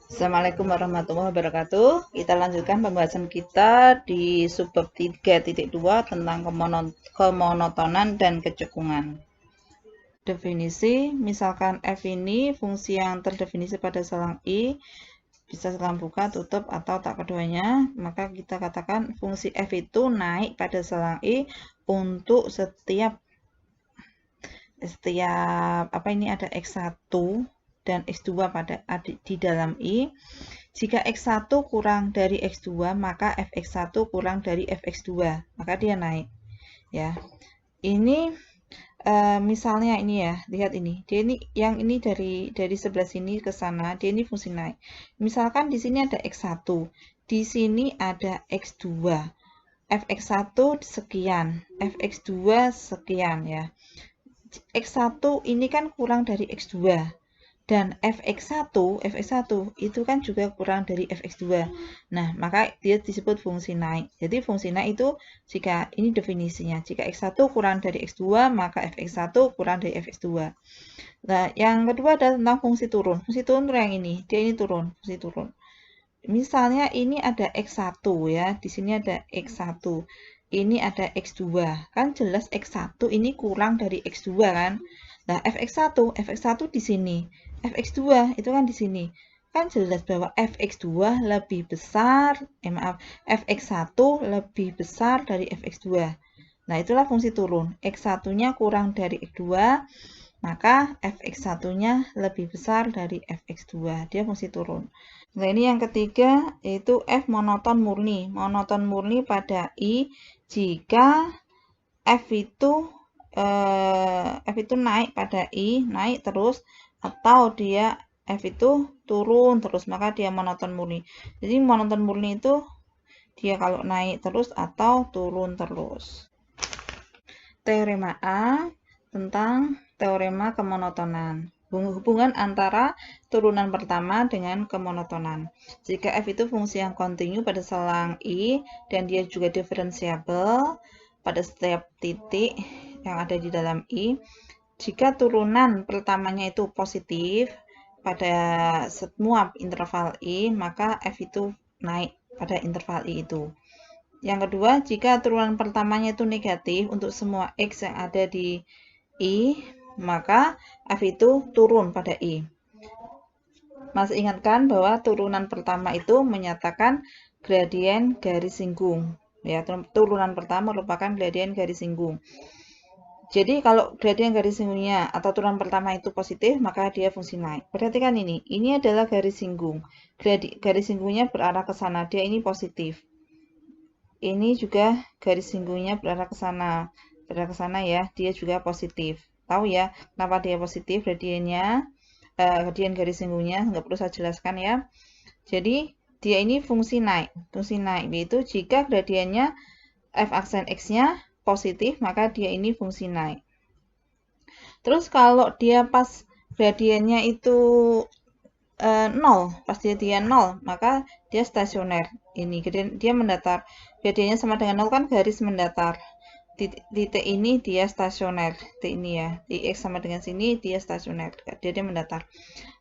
Assalamualaikum warahmatullahi wabarakatuh. Kita lanjutkan pembahasan kita di subbab 3.2 tentang kemonotonan dan kecekungan. Definisi, misalkan F ini fungsi yang terdefinisi pada selang I, bisa selang buka, tutup, atau tak keduanya, maka kita katakan fungsi F itu naik pada selang I untuk setiap ada X1 dan X2 di dalam I. Jika X1 kurang dari X2, maka Fx1 kurang dari Fx2, maka dia naik. Ya, ini misalnya ini ya, lihat ini. Dia ini yang ini dari sebelah sini ke sana, dia ini fungsi naik. Misalkan di sini ada X1, di sini ada X2. Fx1 sekian, Fx2 sekian ya. X1 ini kan kurang dari X2. Dan fx1 itu kan juga kurang dari fx2. Nah, maka dia disebut fungsi naik. Jadi fungsi naik itu jika ini definisinya, jika x1 kurang dari x2, maka fx1 kurang dari fx2. Nah, yang kedua adalah tentang fungsi turun. Fungsi turun yang ini, dia ini turun, fungsi turun. Misalnya ini ada x1 ya, di sini ada x1. Ini ada x2. Kan jelas x1 ini kurang dari x2 kan? Nah, fx1 di sini. Fx2 itu kan di sini. Kan jelas bahwa fx2 lebih besar, fx1 lebih besar dari fx2. Nah, itulah fungsi turun. X1-nya kurang dari x2, maka fx1-nya lebih besar dari fx2. Dia fungsi turun. Nah, ini yang ketiga yaitu F monoton murni. Monoton murni pada I jika F itu naik pada I, naik terus, atau dia F itu turun terus, maka dia monoton murni. Jadi monoton murni itu dia kalau naik terus atau turun terus. Teorema A tentang teorema kemonotonan. Hubungan antara turunan pertama dengan kemonotonan. Jika F itu fungsi yang kontinu pada selang I dan dia juga diferensiabel pada setiap titik yang ada di dalam I, jika turunan pertamanya itu positif pada semua interval I, maka F itu naik pada interval I itu. Yang kedua, jika turunan pertamanya itu negatif untuk semua X yang ada di I, maka F itu turun pada I. Masih ingatkan bahwa turunan pertama itu menyatakan gradien garis singgung. Ya, turunan pertama merupakan gradien garis singgung. Jadi kalau gradien garis singgungnya atau turunan pertama itu positif, maka dia fungsi naik. Perhatikan ini adalah garis singgung. Garis singgungnya berarah ke sana, dia ini positif. Ini juga garis singgungnya berarah ke sana ya, dia juga positif. Tahu ya, kenapa dia positif? Gradien garis singgungnya nggak perlu saya jelaskan ya. Jadi dia ini fungsi naik yaitu jika gradiennya f aksen x-nya positif, maka dia ini fungsi naik. Terus kalau dia pas gradiennya itu 0, pas dia 0, maka dia stasioner. Ini dia mendatar. Gradiennya sama dengan 0 kan garis mendatar. Di T ini dia stasioner. T ini ya. Di X sama dengan sini dia stasioner. Dia mendatar.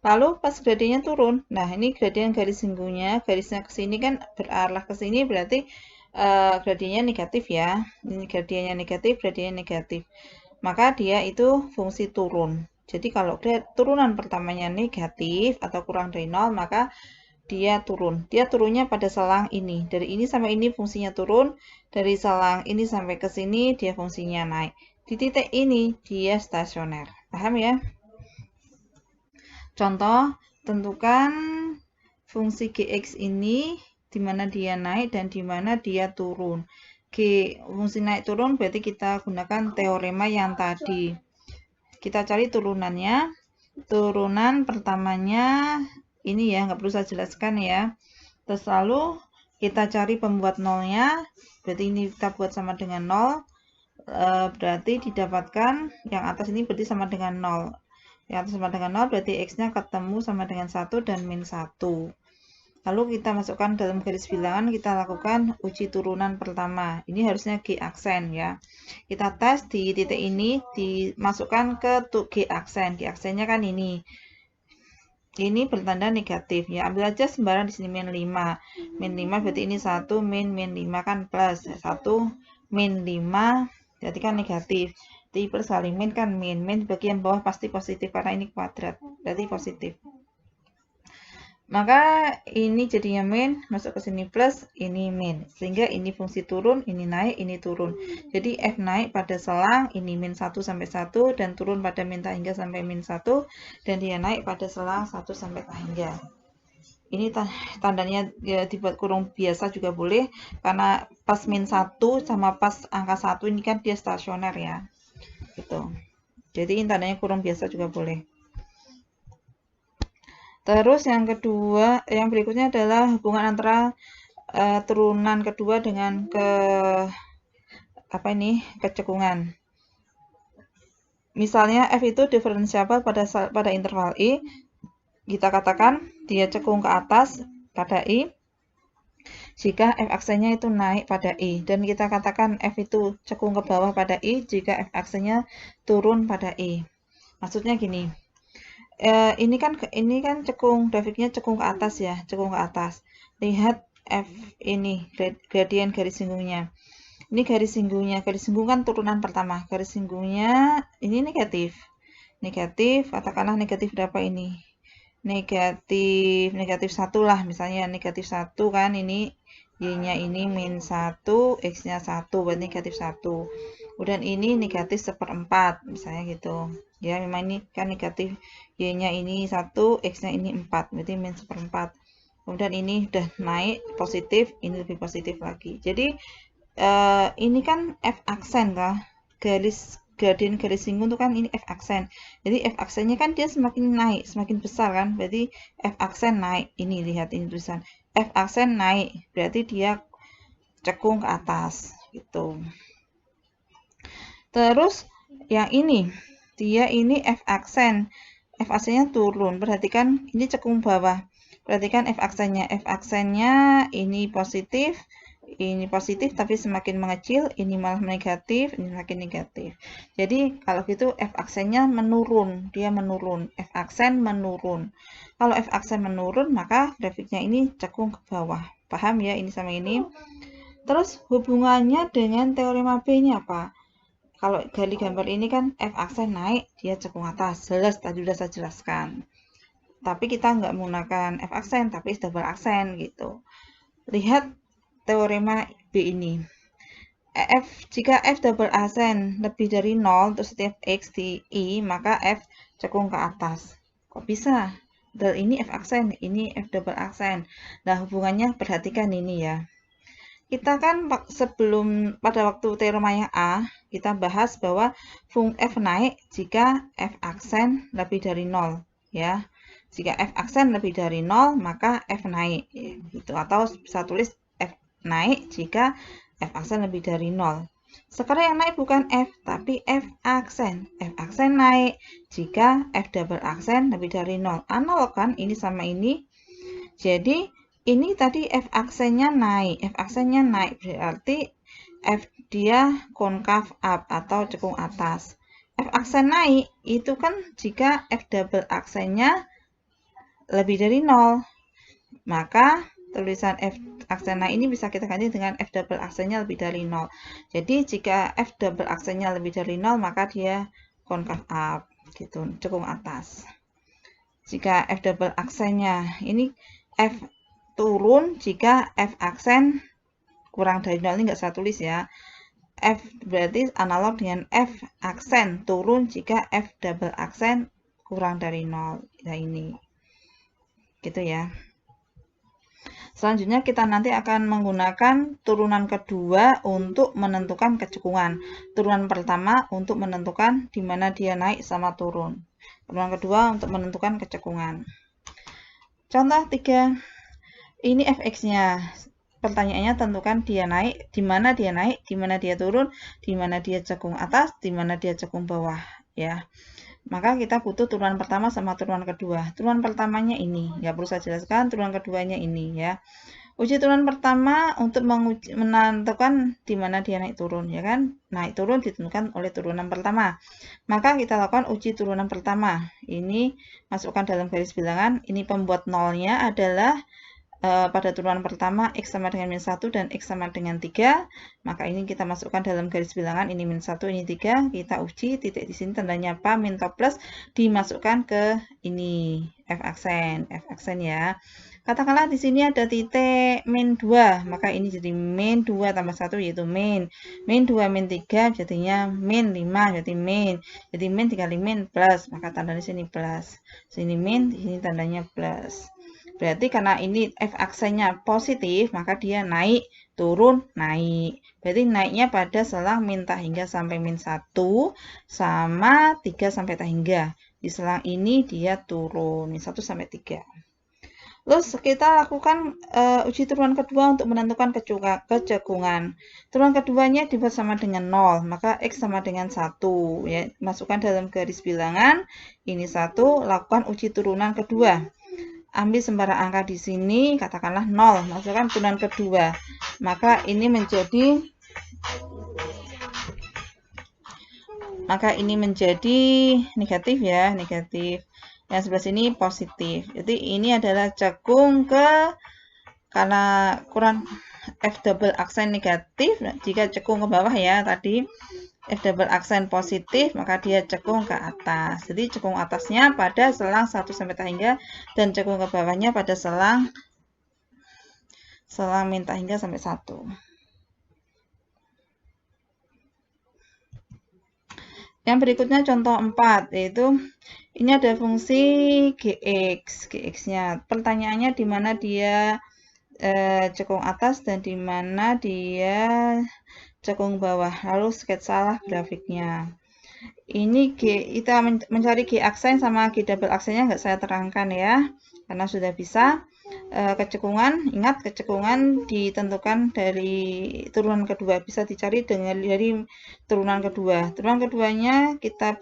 Lalu pas gradiennya turun. Nah, ini gradien garis singgungnya, garisnya ke sini kan berarah ke sini berarti gradiennya negatif ya. Ini gradiennya negatif, gradiennya negatif. Maka dia itu fungsi turun. Jadi kalau turunan pertamanya negatif atau kurang dari 0, maka dia turun. Dia turunnya pada selang ini. Dari ini sampai ini fungsinya turun. Dari selang ini sampai ke sini dia fungsinya naik. Di titik ini dia stasioner. Paham ya? Contoh, tentukan fungsi gx ini di mana dia naik dan di mana dia turun. Fungsi naik turun berarti kita gunakan teorema yang tadi. Kita cari turunannya. Turunan pertamanya ini ya, nggak perlu saya jelaskan ya. Terus lalu kita cari pembuat nolnya. Berarti ini kita buat sama dengan 0. Berarti didapatkan yang atas ini berarti sama dengan 0. Yang atas sama dengan 0 berarti X-nya ketemu sama dengan 1 dan min 1. Lalu kita masukkan dalam garis bilangan, kita lakukan uji turunan pertama. Ini harusnya G aksen ya. Kita tes di titik ini, dimasukkan ke G aksen. G aksennya kan ini. ini bertanda negatif ya. Ambil aja sembarang di sini min 5. Min 5 berarti ini 1 min 5 kan plus. 1 min 5 berarti kan negatif. Jadi plus kali min kan min. Min bagian bawah pasti positif karena ini kuadrat. Berarti positif. Maka ini jadinya min, masuk ke sini plus, ini min. Sehingga ini fungsi turun, ini naik, ini turun. Jadi F naik pada selang, ini min 1 sampai 1, dan turun pada min tak hingga sampai min 1, dan dia naik pada selang 1 sampai tak hingga. Ini tandanya ya, dibuat kurung biasa juga boleh, karena pas min 1 sama pas angka 1 ini kan dia stasioner ya. Gitu. Jadi ini tandanya kurung biasa juga boleh. Terus yang kedua, yang berikutnya adalah hubungan antara turunan kedua dengan kecekungan. Misalnya F itu diferensiabel pada interval I. Kita katakan dia cekung ke atas pada I jika F aksennya itu naik pada I, dan kita katakan F itu cekung ke bawah pada I jika F aksennya turun pada I. Maksudnya gini. Ini kan cekung, grafiknya cekung ke atas ya, cekung ke atas. Lihat F ini, gradien garis singgungnya. Ini garis singgungnya, garis singgung kan turunan pertama. Garis singgungnya ini negatif. Negatif, katakanlah negatif berapa ini? Negatif 1 lah, misalnya negatif 1 kan, ini Y-nya ini min 1, X-nya 1, berarti negatif 1. Kemudian ini negatif 1/4, misalnya gitu. Ya, memang ini kan negatif, Y-nya ini 1, X-nya ini 4, berarti min 1/4. Kemudian ini udah naik positif, ini lebih positif lagi. Jadi, ini kan F aksen kah? Gradien garis singgung itu kan ini F aksen. Jadi F aksennya kan dia semakin naik, semakin besar kan. Berarti F aksen naik. Ini lihat ini tulisan. F aksen naik. Berarti dia cekung ke atas gitu. Terus yang ini, dia ini F aksen. F aksennya turun. Perhatikan ini cekung bawah. Perhatikan F aksennya. F aksennya ini positif. Ini positif tapi semakin mengecil, ini malah negatif, ini makin negatif. Jadi kalau gitu F aksennya menurun, dia menurun, F aksen menurun. Kalau F aksen menurun maka grafiknya ini cekung ke bawah. Paham ya ini sama ini? Terus hubungannya dengan teorema B ini apa? Kalau dari gambar ini kan F aksen naik, dia cekung atas. Jelas, tadi sudah saya jelaskan. Tapi kita nggak menggunakan F aksen, tapi double aksen gitu. Lihat teorema B ini. Jika F double aksen lebih dari 0 untuk setiap X di I, maka F cekung ke atas. Kok bisa? Dan ini F aksen, ini F double aksen. Nah, hubungannya perhatikan ini ya. Kita kan pada waktu teorema yang A, kita bahas bahwa F naik jika F aksen lebih dari 0. Ya. Jika F aksen lebih dari 0, maka F naik. Gitu. Atau bisa tulis F naik jika F aksen lebih dari 0. Sekarang yang naik bukan F, tapi F aksen. F aksen naik jika F double aksen lebih dari 0. Analog kan ini sama ini. Jadi ini tadi F aksennya naik. F aksennya naik berarti F dia konkav up atau cekung atas. F aksen naik itu kan jika F double aksennya lebih dari 0. Maka tulisan F aksen naik ini bisa kita ganti dengan F double aksennya lebih dari 0. Jadi jika F double aksennya lebih dari 0 maka dia konkav up gitu, cekung atas. Jika F double aksennya ini F turun jika F aksen kurang dari 0, ini nggak saya tulis ya. F berarti analog dengan F aksen turun jika F double aksen kurang dari 0. Ya ini. Gitu ya. Selanjutnya kita nanti akan menggunakan turunan kedua untuk menentukan kecekungan. Turunan pertama untuk menentukan di mana dia naik sama turun. Turunan kedua untuk menentukan kecekungan. Contoh 3. Ini fx-nya. Pertanyaannya tentukan dia naik, di mana dia naik, di mana dia turun, di mana dia cekung atas, di mana dia cekung bawah, ya. Maka kita butuh turunan pertama sama turunan kedua. Turunan pertamanya ini, nggak perlu saya jelaskan, turunan keduanya ini ya. Uji turunan pertama untuk menentukan di mana dia naik turun, ya kan? Naik turun ditentukan oleh turunan pertama. Maka kita lakukan uji turunan pertama. Ini masukkan dalam garis bilangan. Ini pembuat nolnya adalah pada turunan pertama x sama dengan min 1 dan x sama dengan 3. Maka ini kita masukkan dalam garis bilangan. Ini min 1, ini 3. Kita uji, titik di sini tandanya apa? Min atau plus dimasukkan ke ini f aksen ya. Katakanlah di sini ada titik min 2, maka ini jadi min 2 tambah 1 yaitu min. Min 2 min 3 jadinya min 5 jadi min. Jadi min dikali min plus, maka tanda di sini plus. Sini min, di sini tandanya plus. Berarti karena ini f aksennya positif, maka dia naik, turun, naik. Berarti naiknya pada selang min tak hingga sampai min 1 sama 3 sampai tak hingga. Di selang ini dia turun, min 1 sampai 3. Terus kita lakukan uji turunan kedua untuk menentukan kecekungan. Turunan keduanya dibuat sama dengan 0, maka x sama dengan 1. Ya, masukkan dalam garis bilangan, ini 1, lakukan uji turunan kedua. Ambil sembarang angka di sini, katakanlah 0, masukkan turunan kedua. Maka ini menjadi negatif ya, negatif. Yang sebelah sini positif. Jadi ini adalah cekung karena kurang F double aksen negatif. Jika cekung ke bawah ya tadi F double aksen positif, maka dia cekung ke atas. Jadi cekung atasnya pada selang 1 sampai tak hingga dan cekung ke bawahnya pada selang min tak hingga sampai 1. Yang berikutnya contoh 4, yaitu ini ada fungsi gx-nya. Pertanyaannya di mana dia cekung atas dan di mana dia cekung bawah. Lalu sketsalah grafiknya. Ini kita mencari G aksen sama G double aksennya nggak saya terangkan ya, karena sudah bisa. Kecekungan, ingat kecekungan ditentukan dari turunan kedua, bisa dicari dari turunan kedua. Turunan keduanya kita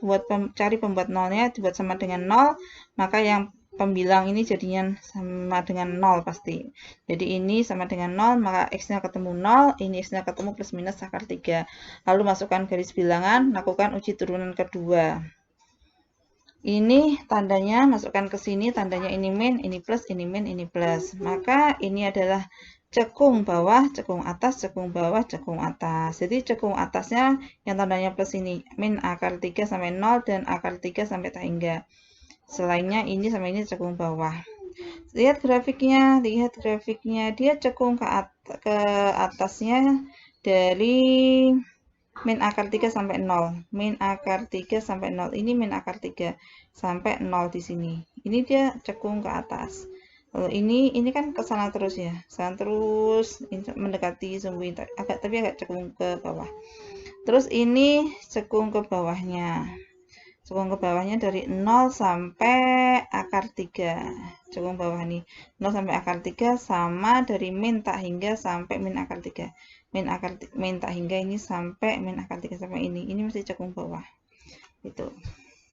cari pembuat nolnya, dibuat sama dengan 0, maka yang pembilang ini jadinya sama dengan 0 pasti. Jadi ini sama dengan 0, maka x-nya ketemu 0, ini x-nya ketemu plus minus akar 3. Lalu masukkan garis bilangan, lakukan uji turunan kedua. Ini tandanya, masukkan ke sini, tandanya ini min, ini plus, ini min, ini plus. Maka ini adalah cekung bawah, cekung atas, cekung bawah, cekung atas. Jadi cekung atasnya yang tandanya plus ini, min akar 3 sampai 0 dan akar 3 sampai tak hingga. Selainnya ini sama ini cekung bawah. Lihat grafiknya, dia cekung ke atasnya dari min akar 3 sampai 0. Min akar 3 sampai 0. Ini min akar 3 sampai 0 di sini. Ini dia cekung ke atas. Lalu ini kan ke sana terus ya. Sana terus mendekati sumbu tapi agak cekung ke bawah. Terus ini cekung ke bawahnya. Cekung ke bawahnya dari 0 sampai akar 3. Cekung bawah nih. 0 sampai akar 3 sama dari min tak hingga sampai min akar 3. Min tak hingga ini sampai min akar 3 sampai ini. Ini masih cekung bawah. Gitu.